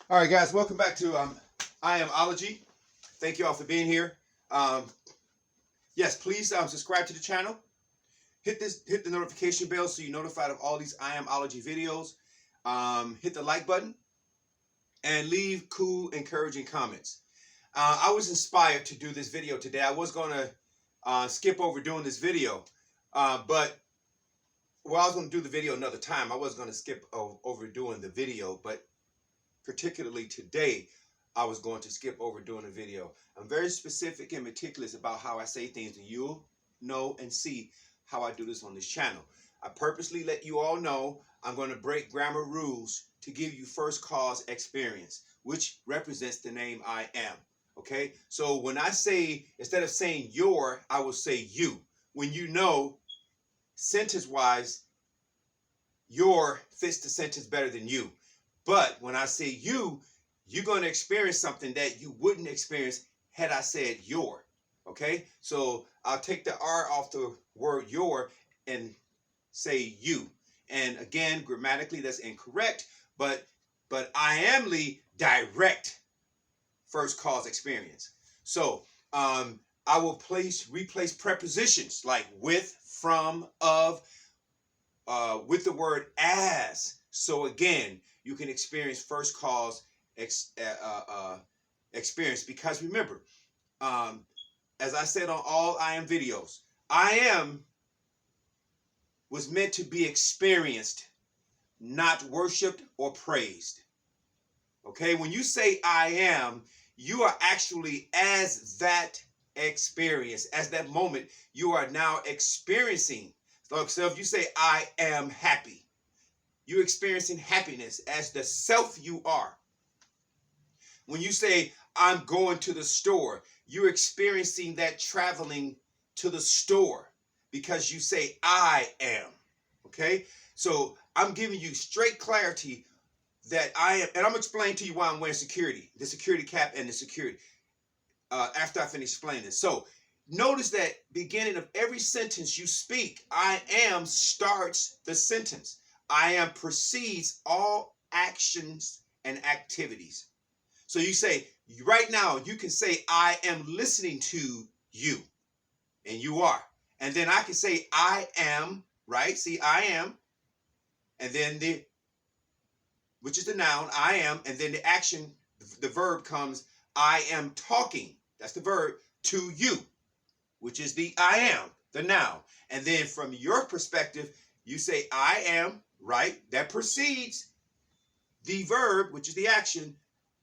All right, guys, welcome back to Ology. Thank you all for being here. Yes, please subscribe to the channel. Hit the notification bell so you're notified of all these Ology videos. Hit the like button and leave cool, encouraging comments. I was inspired to do this video today. I was going to skip over doing this video, but I was going to do the video another time. I was going to skip over doing the video, but particularly today, I was going to skip over doing a video. I'm very specific and meticulous about how I say things, and you'll know and see how I do this on this channel. I purposely let you all know I'm going to break grammar rules to give you first cause experience, which represents the name I am. Okay? So when I say, instead of saying your, I will say you. When you know, sentence-wise, your fits the sentence better than you. But when I say you, you're going to experience something that you wouldn't experience had I said your. Okay? So I'll take the R off the word your and say you. And again, grammatically, that's incorrect, but I amly direct first cause experience. So I will replace prepositions like with, from, of, with the word as. So again, you can experience first cause experience, because remember, as I said on all I am videos, I am was meant to be experienced, not worshipped or praised. Okay, when you say I am, you are actually as that experience, as that moment, you are now experiencing. So if you say I am happy, you're experiencing happiness as the self you are. When you say, I'm going to the store, you're experiencing that traveling to the store because you say, I am. Okay? So I'm giving you straight clarity that I am, and I'm explaining to you why I'm wearing the security cap and the security, after I finish explaining this. So notice that beginning of every sentence you speak, I am starts the sentence. I am precedes all actions and activities. So you say, right now, you can say, I am listening to you. And you are. And then I can say, I am, right? See, I am. And then which is the noun, I am. And then the action, the verb comes, I am talking. That's the verb, to you, which is the I am, the noun. And then from your perspective, you say, I am, right? That precedes the verb, which is the action,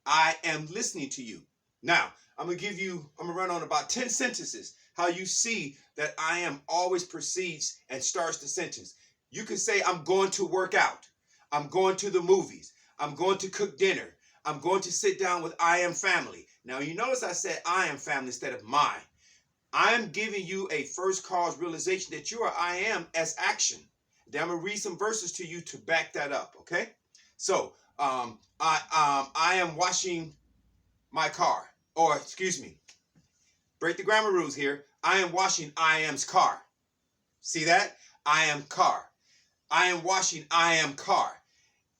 I am listening to you. Now, I'm going to run on about 10 sentences, how you see that I am always precedes and starts the sentence. You can say, I'm going to work out. I'm going to the movies. I'm going to cook dinner. I'm going to sit down with I am family. Now, you notice I said I am family instead of my. I'm giving you a first cause realization that you are I am as action. Then I'm going to read some verses to you to back that up, okay? So, I am washing my car. Or, excuse me, break the grammar rules here. I am washing I am's car. See that? I am car. I am washing I am car.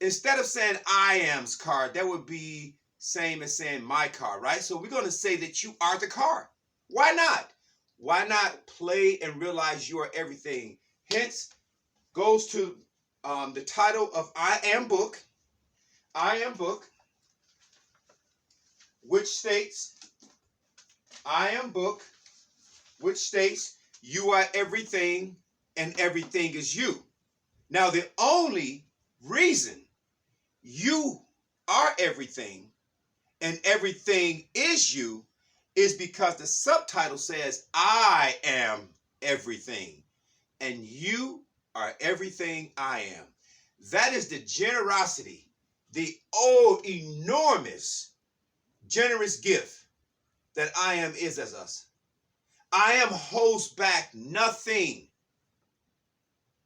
Instead of saying I am's car, that would be same as saying my car, right? So we're going to say that you are the car. Why not? Why not play and realize you are everything? Hence, goes to the title of I am book. I am book, which states, I am book, which states you are everything and everything is you. Now, the only reason you are everything and everything is you is because the subtitle says I am everything and you are everything I am. That is the generosity, the enormous, generous gift that I am is as us. I am holds back nothing.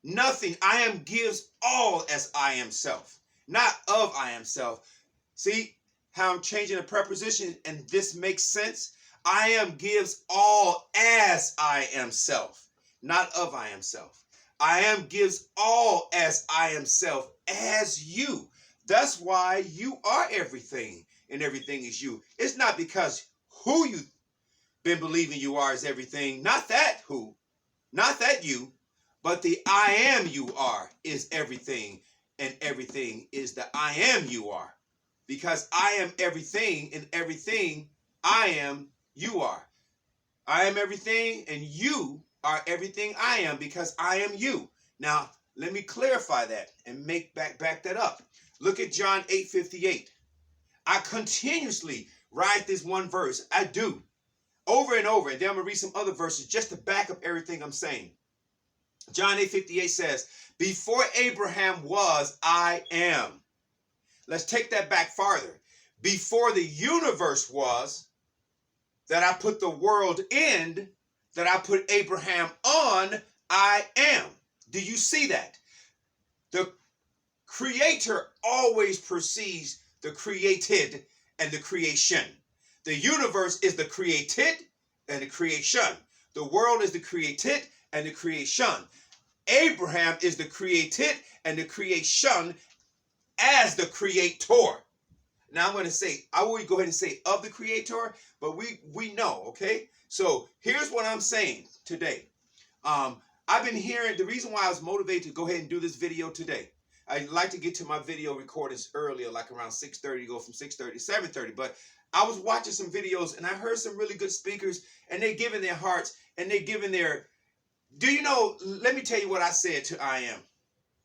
Nothing. I am gives all as I am self, not of I am self. See how I'm changing the preposition and this makes sense? I am gives all as I am self, not of I am self. I am gives all as I am self, as you. That's why you are everything, and everything is you. It's not because who you've been believing you are is everything. Not that who, not that you, but the I am you are is everything, and everything is the I am you are. Because I am everything, and everything I am you are. I am everything, and you are everything I am, because I am you. Now, let me clarify that and back that up. Look at John 8:58. I continuously write this one verse. I do. Over and over. And then I'm going to read some other verses just to back up everything I'm saying. John 8:58 says, before Abraham was, I am. Let's take that back farther. Before the universe was, that I put the world in, that I put Abraham on, I am. Do you see that? The creator always precedes the created and the creation. The universe is the created and the creation. The world is the created and the creation. Abraham is the created and the creation as the creator. Now I'm going to say, I will go ahead and say of the creator, but we know, okay? So here's what I'm saying today. I've been hearing, the reason why I was motivated to go ahead and do this video today, I like to get to my video recordings earlier, like around 6:30, go from 6:30 to 7:30, but I was watching some videos and I heard some really good speakers, and they're giving their hearts, and they're giving their, do you know, let me tell you what I said to I am.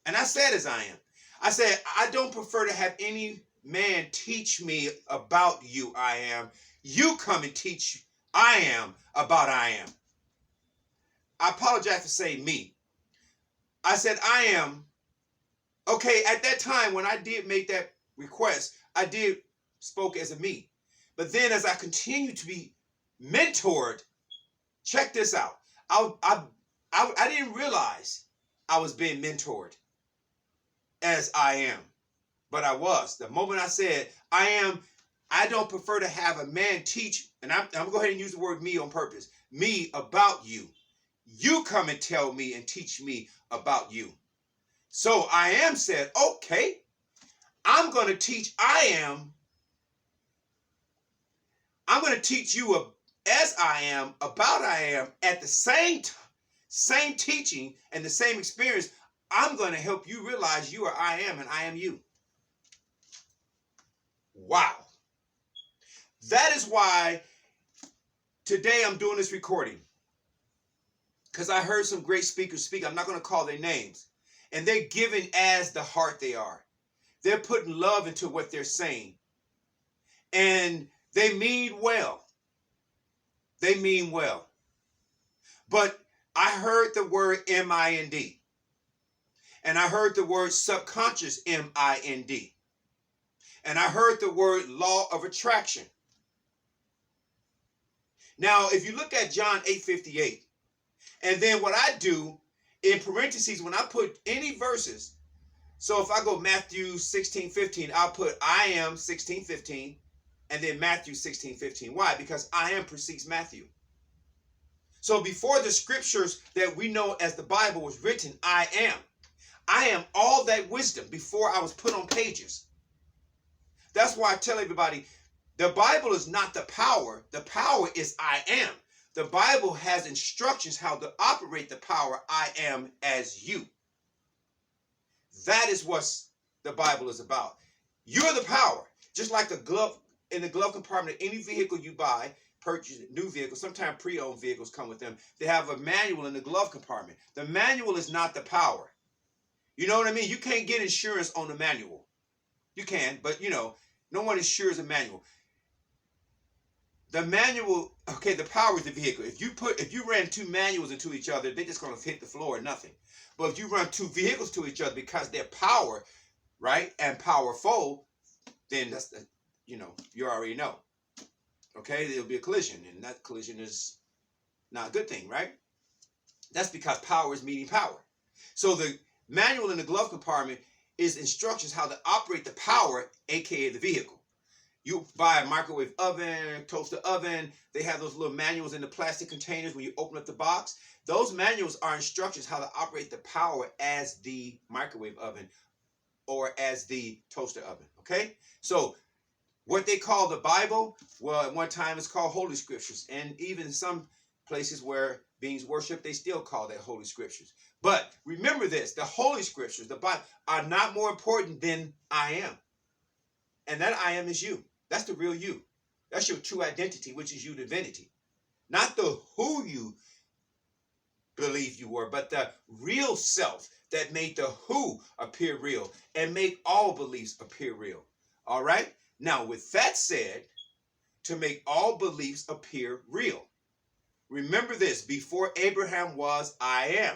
And I said as I am. I said, I don't prefer to have any man teach me about you, I am. You come and teach I am about I am. I apologize for saying me. I said I am. Okay, at that time when I did make that request, I did spoke as a me. But then as I continued to be mentored, check this out. I didn't realize I was being mentored as I am. But I was. The moment I said, I am, I don't prefer to have a man teach, and I'm going to go ahead and use the word me on purpose, me about you. You come and tell me and teach me about you. So I am said, okay, I'm going to teach I am. I'm going to teach you as I am, about I am, at the same teaching and the same experience. I'm going to help you realize you are I am and I am you. Wow. That is why today I'm doing this recording. Because I heard some great speakers speak. I'm not going to call their names. And they're giving as the heart they are. They're putting love into what they're saying. And they mean well. They mean well. But I heard the word M-I-N-D. And I heard the word subconscious M-I-N-D. And I heard the word law of attraction. Now, if you look at John 8:58, and then what I do in parentheses, when I put any verses, so if I go Matthew 16:15, I'll put I am 16:15, and then Matthew 16:15. Why? Because I am precedes Matthew. So before the scriptures that we know as the Bible was written, I am. I am all that wisdom before I was put on pages. That's why I tell everybody, the Bible is not the power. The power is I am. The Bible has instructions how to operate the power I am as you. That is what the Bible is about. You're the power. Just like the glove, in the glove compartment of any vehicle you buy, purchase new vehicles, sometimes pre-owned vehicles come with them. They have a manual in the glove compartment. The manual is not the power. You know what I mean? You can't get insurance on the manual. You can, but you know, no one insures a manual. The manual, okay, the power is the vehicle. If you ran two manuals into each other, they're just going to hit the floor and nothing. But if you run two vehicles to each other because they're power, right, and powerful, then that's the, you know, you already know. Okay, there'll be a collision, and that collision is not a good thing, right? That's because power is meeting power. So the manual in the glove compartment is instructions how to operate the power, aka the vehicle. You buy a microwave oven, toaster oven, they have those little manuals in the plastic containers when you open up the box. Those manuals are instructions how to operate the power as the microwave oven or as the toaster oven. Okay? So what they call the Bible, well, at one time it's called Holy Scriptures. And even some places where beings worship, they still call that Holy Scriptures. But remember this, the Holy Scriptures, the Bible, are not more important than I am. And that I am is you. That's the real you. That's your true identity, which is your divinity. Not the who you believe you were, but the real self that made the who appear real and make all beliefs appear real. All right? Now, with that said, to make all beliefs appear real. Remember this, before Abraham was, I am.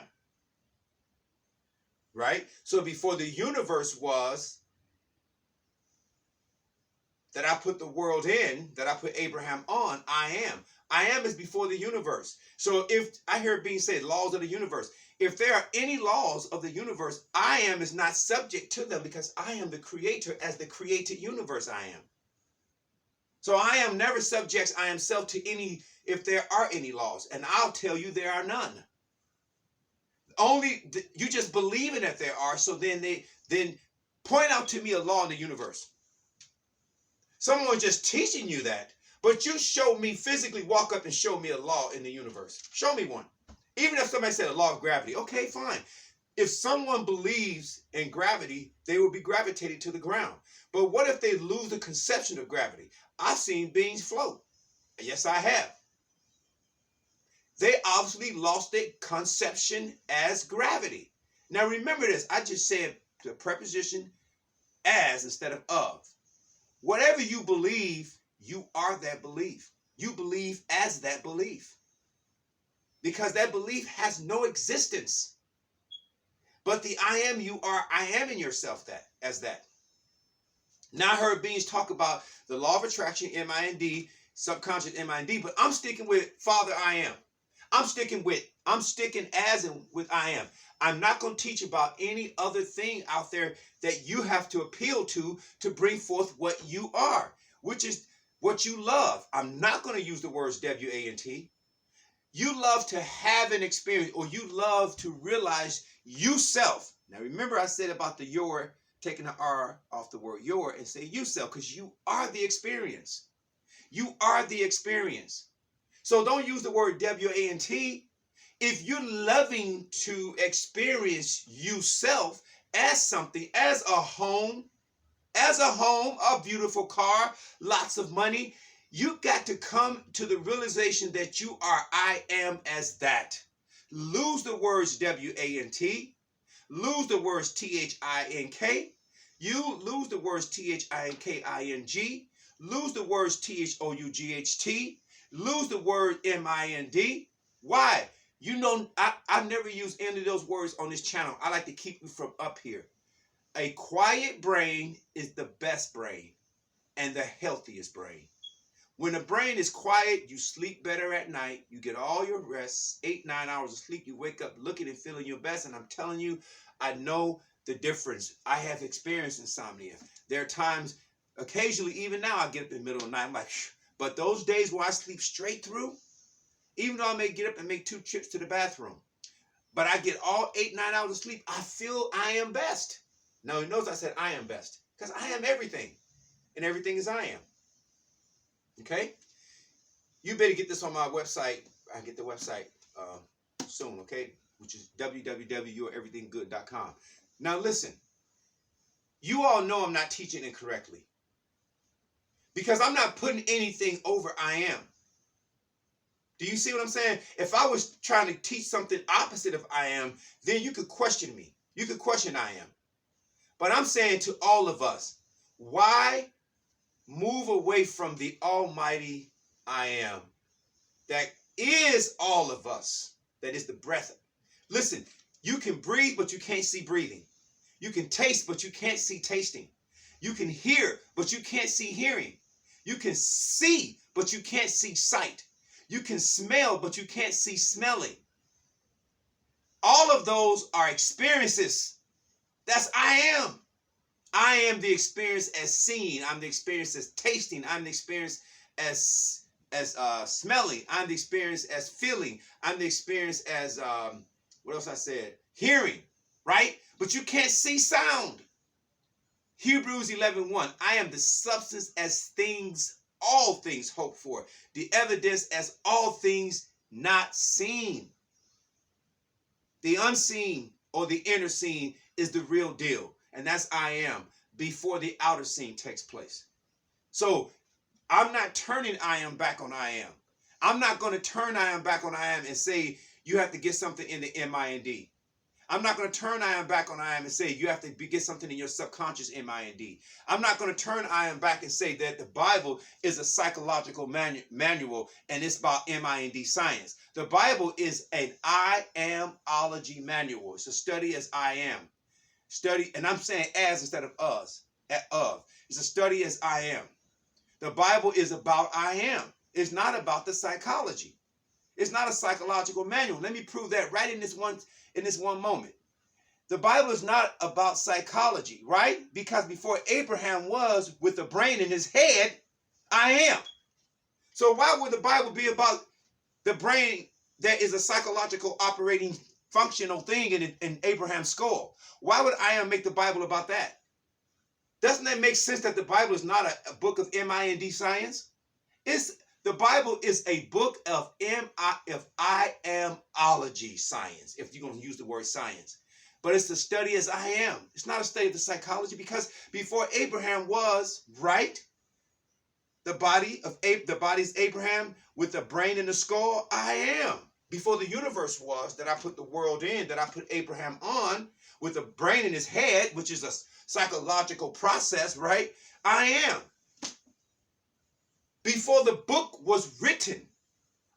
Right? So before the universe was, that I put the world in, that I put Abraham on, I am. I am is before the universe. So if I hear it being said, laws of the universe, if there are any laws of the universe, I am is not subject to them because I am the creator as the created universe I am. So I am never subjects I am self to any, if there are any laws. And I'll tell you there are none. Only, you just believing that there are, so then point out to me a law in the universe. Someone just teaching you that, but you show me physically, walk up and show me a law in the universe. Show me one. Even if somebody said a law of gravity, okay, fine. If someone believes in gravity, they will be gravitated to the ground. But what if they lose the conception of gravity? I've seen beings float. Yes, I have. They obviously lost their conception as gravity. Now remember this, I just said the preposition as instead of. Whatever you believe, you are that belief. You believe as that belief. Because that belief has no existence. But the I am you are, I am in yourself that as that. Now I heard beings talk about the law of attraction, M-I-N-D, subconscious M-I-N-D, but I'm sticking with Father I am. I'm sticking as and with I am. I'm not going to teach about any other thing out there that you have to appeal to bring forth what you are, which is what you love. I'm not going to use the words W-A-N-T. You love to have an experience, or you love to realize you self. Now remember I said about the your, taking the R off the word your and say you self, because you are the experience. You are the experience. So don't use the word W-A-N-T. If you're loving to experience you self as something, as a home, a beautiful car, lots of money, you got to come to the realization that you are I am as that. Lose the words W-A-N-T. Lose the words T-H-I-N-K. You lose the words T-H-I-N-K-I-N-G. Lose the words T-H-O-U-G-H-T. Lose the word M-I-N-D. Why? You know, I never use any of those words on this channel. I like to keep you from up here. A quiet brain is the best brain and the healthiest brain. When the brain is quiet, you sleep better at night. You get all your rest, 8-9 hours of sleep. You wake up looking and feeling your best. And I'm telling you, I know the difference. I have experienced insomnia. There are times, occasionally, even now, I get up in the middle of the night. I'm like, shh. But those days where I sleep straight through, even though I may get up and make 2 trips to the bathroom, but I get all 8-9 hours of sleep, I feel I am best. Now, you notice I said I am best, because I am everything, and everything is I am. Okay? You better get this on my website. I get the website soon, okay? Which is www.youareverythinggood.com. Now, listen. You all know I'm not teaching incorrectly, because I'm not putting anything over I am. Do you see what I'm saying? If I was trying to teach something opposite of I am, then you could question me. You could question I am. But I'm saying to all of us, why move away from the almighty I am that is all of us, that is the breath. Listen, you can breathe, but you can't see breathing. You can taste, but you can't see tasting. You can hear, but you can't see hearing. You can see, but you can't see sight. You can smell, but you can't see smelling. All of those are experiences. That's I am. I am the experience as seeing. I'm the experience as tasting. I'm the experience as smelling. I'm the experience as feeling. I'm the experience as, what else I said? Hearing, right? But you can't see sound. Hebrews 11:1. I am the substance as things, all things hoped for, the evidence as all things not seen. The unseen or the inner scene is the real deal. And that's I am before the outer scene takes place. So I'm not turning I am back on I am. I'm not going to turn I am back on I am and say you have to get something in the MIND. I'm not going to turn I am back on I am and say you have to get something in your subconscious MIND. I'm not going to turn I am back and say that the Bible is a psychological manual and it's about MIND science. The Bible is an I amology manual. It's a study as I am. Study, and I'm saying as instead of us. Of. It's a study as I am. The Bible is about I am. It's not about the psychology. It's not a psychological manual. Let me prove that right in this one moment. The Bible is not about psychology, right? Because before Abraham was with the brain in his head, I am. So why would the Bible be about the brain that is a psychological operating functional thing in Abraham's skull? Why would I am make the Bible about that? Doesn't that make sense that the Bible is not a book of MIND science? The Bible is a book of I amology science, if you're going to use the word science. But it's the study as I am. It's not a study of the psychology, because before Abraham was, right, the body's Abraham with the brain and the skull, I am. Before the universe was, that I put the world in, that I put Abraham on with the brain in his head, which is a psychological process, right? I am. Before the book was written,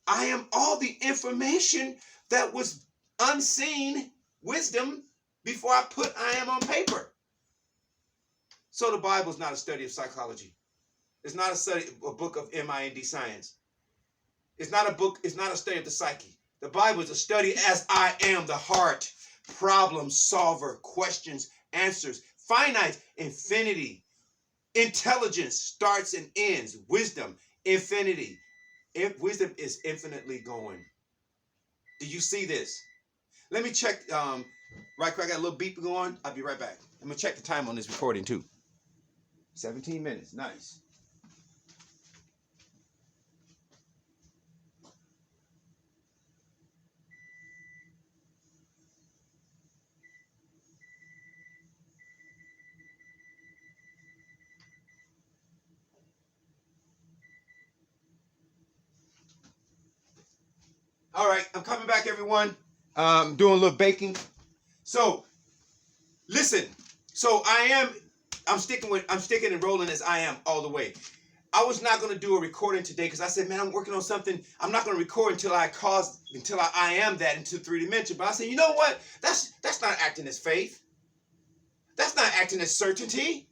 I am all the information that was unseen wisdom before I put I am on paper. So the Bible is not a study of psychology. It's not a book of MIND science. It's not a book, it's not a study of the psyche. The Bible is a study as I am, the heart, problem solver, questions, answers, finite, infinity. Intelligence starts and ends. Wisdom, infinity. Wisdom is infinitely going. Do you see this? Let me check. Right quick, I got a little beep going. I'll be right back. I'm going to check the time on this recording too. 17 minutes. Nice. All right, I'm coming back, everyone. Doing a little baking. So, listen. So I'm sticking and rolling as I am all the way. I was not going to do a recording today because I said, man, I'm working on something. I'm not going to record until I am that into 3 dimension. But I said, you know what? That's not acting as faith. That's not acting as certainty.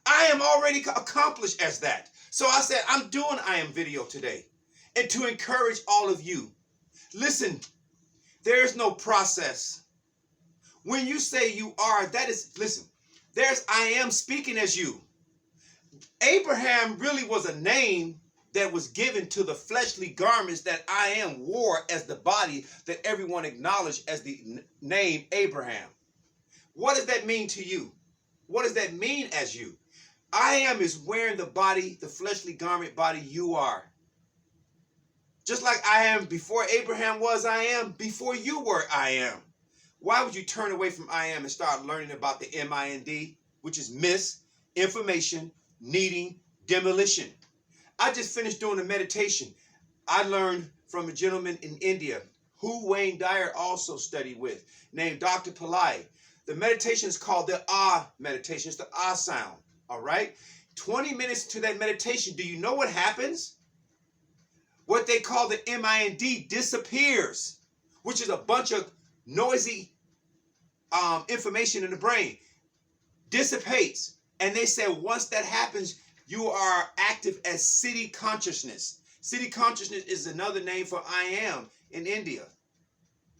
I am already accomplished as that. So I said, I'm doing I am video today. And to encourage all of you, listen, there is no process. When you say you are, listen, there's I am speaking as you. Abraham really was a name that was given to the fleshly garments that I am wore as the body that everyone acknowledged as the name Abraham. What does that mean to you? What does that mean as you? I am is wearing the body, the fleshly garment body you are. Just like I am before Abraham was I am, before you were I am. Why would you turn away from I am and start learning about the MIND, which is miss, information, needing, demolition? I just finished doing a meditation. I learned from a gentleman in India who Wayne Dyer also studied with, named Dr. Pillai. The meditation is called the Ah meditation. It's the Ah sound, all right? 20 minutes to that meditation, do you know what happens? What they call the MIND disappears, which is a bunch of noisy information in the brain. Dissipates. And they say once that happens, you are active as city consciousness. City consciousness is another name for I am in India.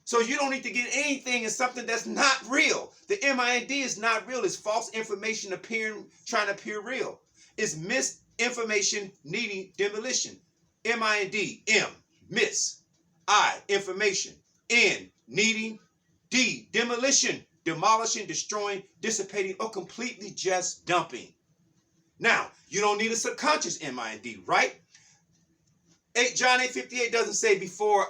So you don't need to get anything in something that's not real. The MIND is not real. It's false information trying to appear real. It's misinformation needing demolition. MIND, M, miss. I, information. N, needing. D, demolition. demolishing, destroying, dissipating, or completely just dumping. Now, you don't need a subconscious mind, right? John 8:58 doesn't say before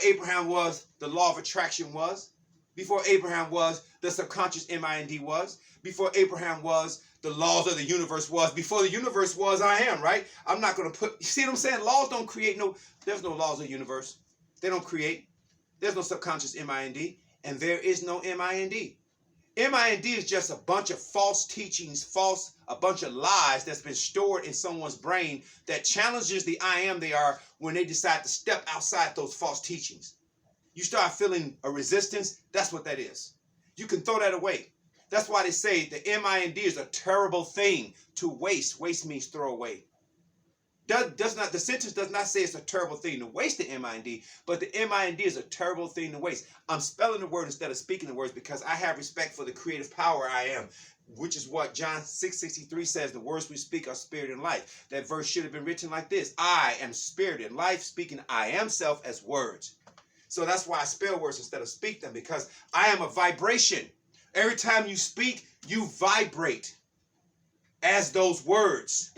Abraham was, the law of attraction was. Before Abraham was, the subconscious mind was. Before Abraham was, the laws of the universe was. Before the universe was, I am, right? I'm not going to put, you see what I'm saying? Laws don't create there's no laws of the universe. They don't create. There's no subconscious mind, and there is no mind. Mind is just a bunch of false teachings, a bunch of lies that's been stored in someone's brain that challenges the I am they are when they decide to step outside those false teachings. You start feeling a resistance, that's what that is. You can throw that away. That's why they say the mind is a terrible thing to waste. Waste means throw away. The sentence does not say it's a terrible thing to waste the mind, but the mind is a terrible thing to waste. I'm spelling the word instead of speaking the words because I have respect for the creative power I am, which is what John 6:63 says, the words we speak are spirit and life. That verse should have been written like this: I am spirit and life, speaking I am self as words. So that's why I spell words instead of speak them, because I am a vibration. Every time you speak, you vibrate as those words.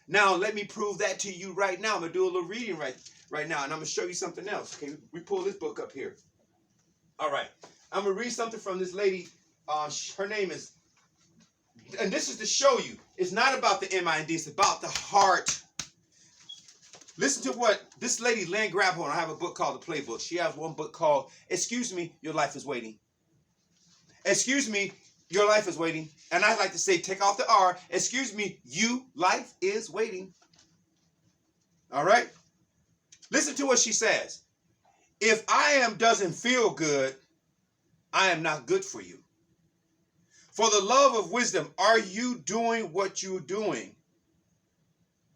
Now, let me prove that to you right now. I'm going to do a little reading right now, and I'm going to show you something else. Okay, we pull this book up here. All right. I'm going to read something from this lady. Her name is, and this is to show you, it's not about the mind, it's about the heart. Listen to what this lady, Lynn Grabhorn, I have a book called The Playbook. She has one book called, Excuse Me, Your Life is Waiting. Excuse me, your life is waiting. And I like to say, take off the R. Excuse me, life is waiting. All right? Listen to what she says. If I am doesn't feel good, I am not good for you. For the love of wisdom, are you doing what you're doing?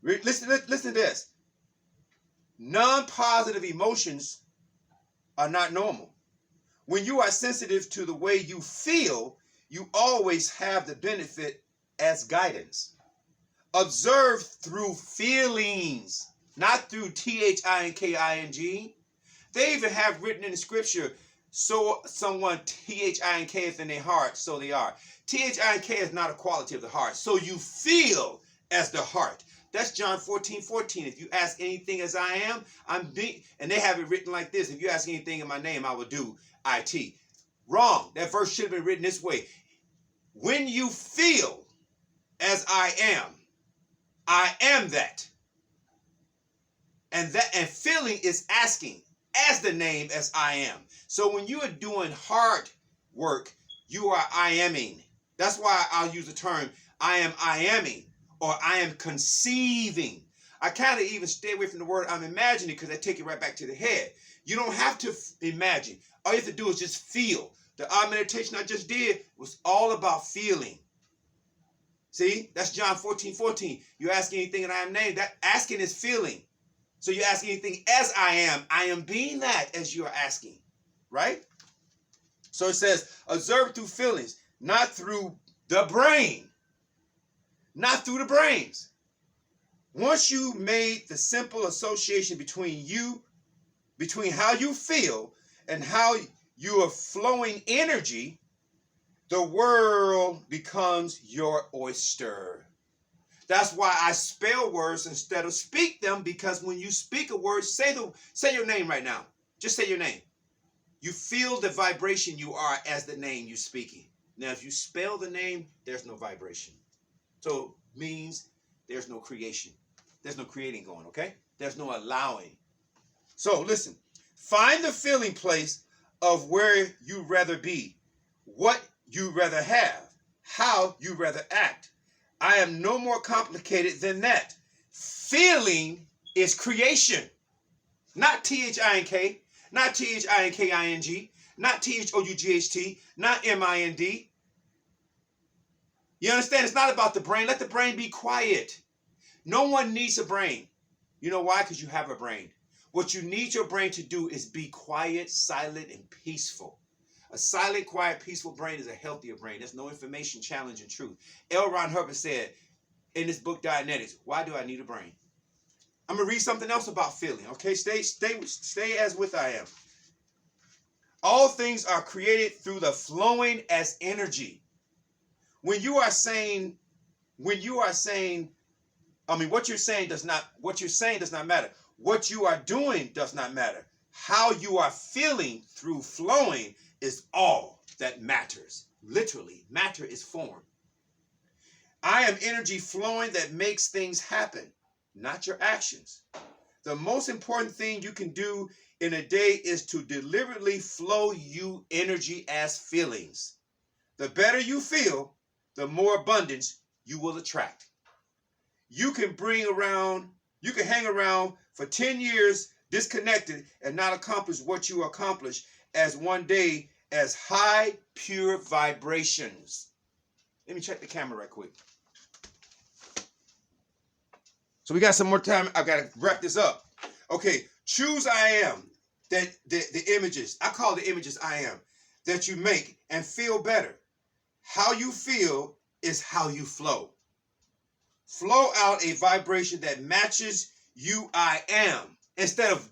Listen to this. Non-positive emotions are not normal. When you are sensitive to the way you feel, you always have the benefit as guidance. Observe through feelings, not through THINKING. They even have written in the scripture, so someone THINKeth in their heart, so they are. THINK is not a quality of the heart. So you feel as the heart. That's John 14:14. If you ask anything as I am, I'm being, and they have it written like this: if you ask anything in my name, I will do IT. Wrong. That verse should have been written this way. When you feel as I am that. And feeling is asking as the name as I am. So when you are doing hard work, you are I aming. That's why I'll use the term I aming, or I am conceiving. I kind of even stay away from the word I'm imagining because I take it right back to the head. You don't have to imagine. All you have to do is just feel. The meditation I just did was all about feeling. See, that's John 14:14. You ask anything and I am named. That asking is feeling. So you ask anything as I am being that as you are asking, right? So it says, observe through feelings, not through the brain. Not through the brains. Once you made the simple association between how you feel and how you are flowing energy, the world becomes your oyster. That's why I spell words instead of speak them, because when you speak a word, say your name right now. Just say your name. You feel the vibration you are as the name you're speaking. Now, if you spell the name, there's no vibration. So means there's no creation. There's no creating going, okay? There's no allowing. So listen, find the feeling place of where you rather be, what you rather have, how you rather act. I am no more complicated than that. Feeling is creation. Not THINK, not THINKING, not THOUGHT, not MIND. You understand? It's not about the brain. Let the brain be quiet. No one needs a brain. You know why? Because you have a brain. What you need your brain to do is be quiet, silent, and peaceful. A silent, quiet, peaceful brain is a healthier brain. There's no information, challenge, and truth. L. Ron Hubbard said in his book, Dianetics, why do I need a brain? I'm going to read something else about feeling, okay? Stay as with I am. All things are created through the flowing as energy. When you are saying, what you're saying does not matter. What you are doing does not matter. How you are feeling through flowing is all that matters. Literally, matter is form. I am energy flowing that makes things happen, not your actions. The most important thing you can do in a day is to deliberately flow you energy as feelings. The better you feel, the more abundance you will attract. You can hang around for 10 years disconnected and not accomplish what you accomplish as one day as high, pure vibrations. Let me check the camera right quick. So we got some more time. I got to wrap this up. Okay, choose I am. The images, I call the images I am, that you make and feel better. How you feel is how you flow. Flow out a vibration that matches you I am. Instead of,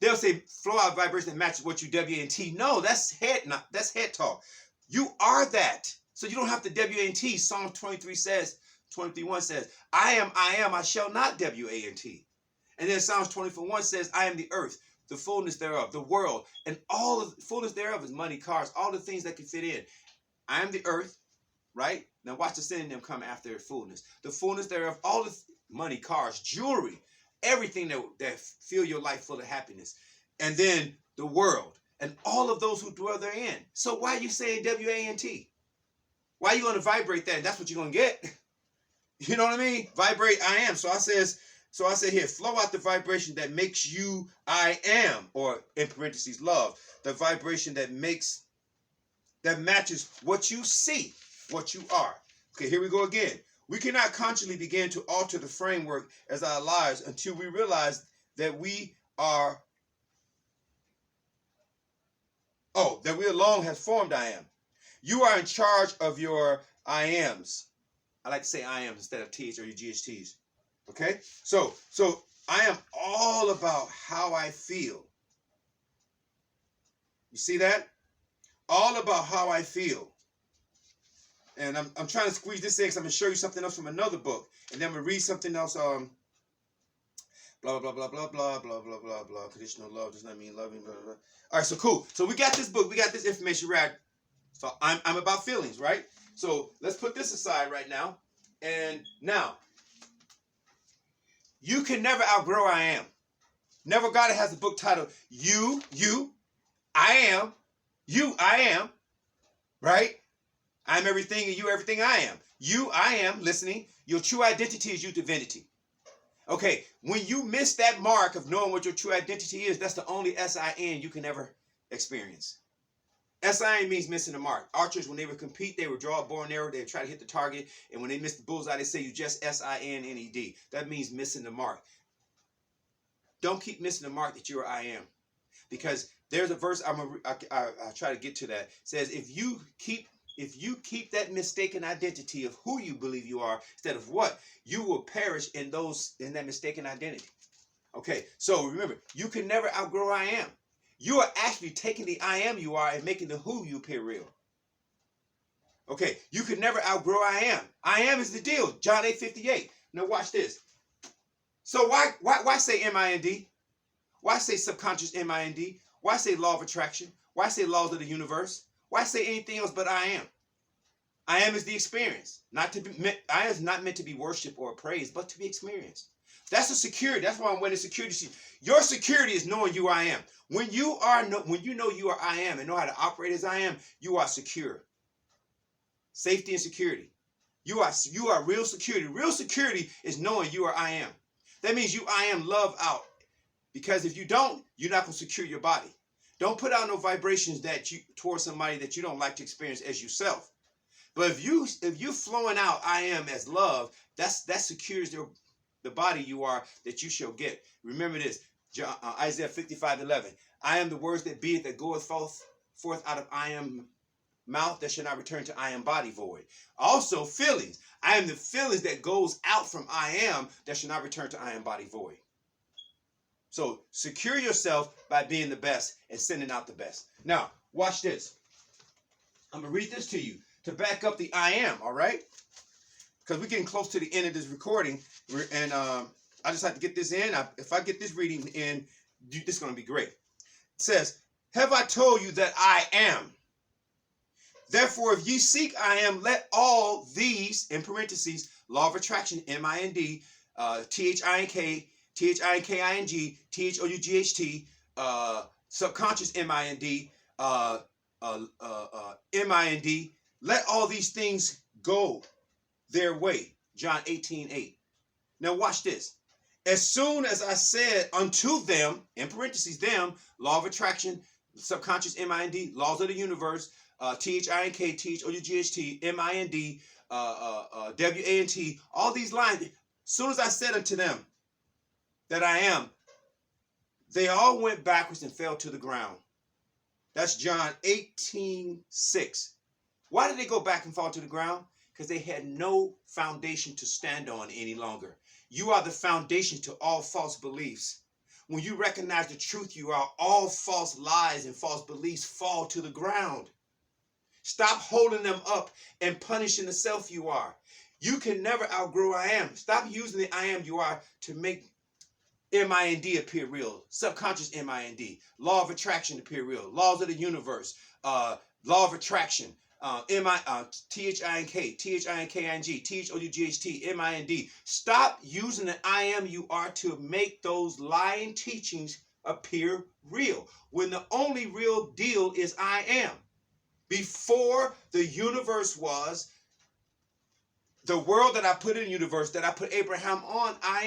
they'll say flow out a vibration that matches what you WNT. No, that's head talk. You are that. So you don't have to WNT. Psalm 23 says, 23:1 says, I am, I shall not WANT. And then Psalms 24:1 says, I am the earth, the fullness thereof, the world, and all of the fullness thereof is money, cars, all the things that can fit in. I am the earth, right? Now watch the synonym come after fullness. The fullness thereof, all the money, cars, jewelry, everything that fill your life full of happiness. And then the world, and all of those who dwell therein. So why are you saying WANT? Why are you going to vibrate that? And that's what you're going to get. You know what I mean? Vibrate I am. So I say here, flow out the vibration that makes you I am, or in parentheses, love. The vibration that matches what you see, what you are. Okay, here we go again. We cannot consciously begin to alter the framework as our lives until we realize that we alone has formed I am. You are in charge of your I ams. I like to say I am instead of T's or your GHTs. Okay? So I am all about how I feel. You see that? All about how I feel. And I'm trying to squeeze this in because I'm going to show you something else from another book. And then I'm going to read something else. Blah, blah, blah, blah, blah, blah, blah, blah, blah, blah. Conditional love does not mean loving, blah, blah, blah. All right, so cool. So we got this book. We got this information right. So I'm about feelings, right? So let's put this aside right now. And now, you can never outgrow I am. Never God has a book titled I am, right? I'm everything and you everything I am. I am, listening, your true identity is your divinity. Okay, when you miss that mark of knowing what your true identity is, that's the only SIN you can ever experience. SIN means missing the mark. Archers, when they would compete, they would draw a bow and arrow, they would try to hit the target, and when they missed the bullseye, they say you just SINNED. That means missing the mark. Don't keep missing the mark that you are I am. Because there's a verse, I'll try to get to that. It says, if you keep that mistaken identity of who you believe you are instead of what, you will perish in that mistaken identity. Okay, so remember, you can never outgrow I am. You are actually taking the I am you are and making the who you appear real. Okay, you can never outgrow I am. I am is the deal. John 8:58. Now watch this. So why say MIND? Why say subconscious MIND? Why say law of attraction? Why say laws of the universe? Why say anything else but I am? I am is the experience. I am is not meant to be worshipped or praised, but to be experienced. That's a security. That's why I'm wearing security. Your security is knowing you I am. When you know you are I am and know how to operate as I am, you are secure. Safety and security. You are real security. Real security is knowing you are I am. That means you I am love out. Because if you don't, you're not going to secure your body. Don't put out no vibrations towards somebody that you don't like to experience as yourself. But if you flowing out I am as love, that secures the body you are that you shall get. Remember this, Isaiah 55:11. I am the words that be that goeth forth out of I am mouth that shall not return to I am body void. Also feelings. I am the feelings that goes out from I am that shall not return to I am body void. So secure yourself by being the best and sending out the best. Now, watch this. I'm going to read this to you to back up the I am, all right? Because we're getting close to the end of this recording. And I just have to get this in. If I get this reading in, this is going to be great. It says, have I told you that I am? Therefore, if ye seek I am, let all these, in parentheses, law of attraction, M-I-N-D, T-H-I-N-K, T-H-I-N-K-I-N-G, T-H-O-U-G-H-T, subconscious M-I-N-D, M-I-N-D, let all these things go their way. John 18:8. Now watch this. As soon as I said unto them, in parentheses, them, law of attraction, subconscious M-I-N-D, laws of the universe, T-H-I-N-K, T-H-O-U-G-H-T, M-I-N-D, W-A-N-T, all these lines. As soon as I said unto them that I am, they all went backwards and fell to the ground. That's John 18:6. Why did they go back and fall to the ground? Because they had no foundation to stand on any longer. You are the foundation to all false beliefs. When you recognize the truth you are, all false lies and false beliefs fall to the ground. Stop holding them up and punishing the self you are. You can never outgrow I am. Stop using the I am you are to make M-I-N-D appear real. Subconscious M-I-N-D. Law of attraction appear real. Laws of the universe. Law of attraction. T-H-I-N-K, T-H-I-N-K-I-N-G, T-H-O-U-G-H-T, M-I-N-D. Stop using the I am you are to make those lying teachings appear real, when the only real deal is I am. Before the universe was, the world that I put in the universe, that I put Abraham on, I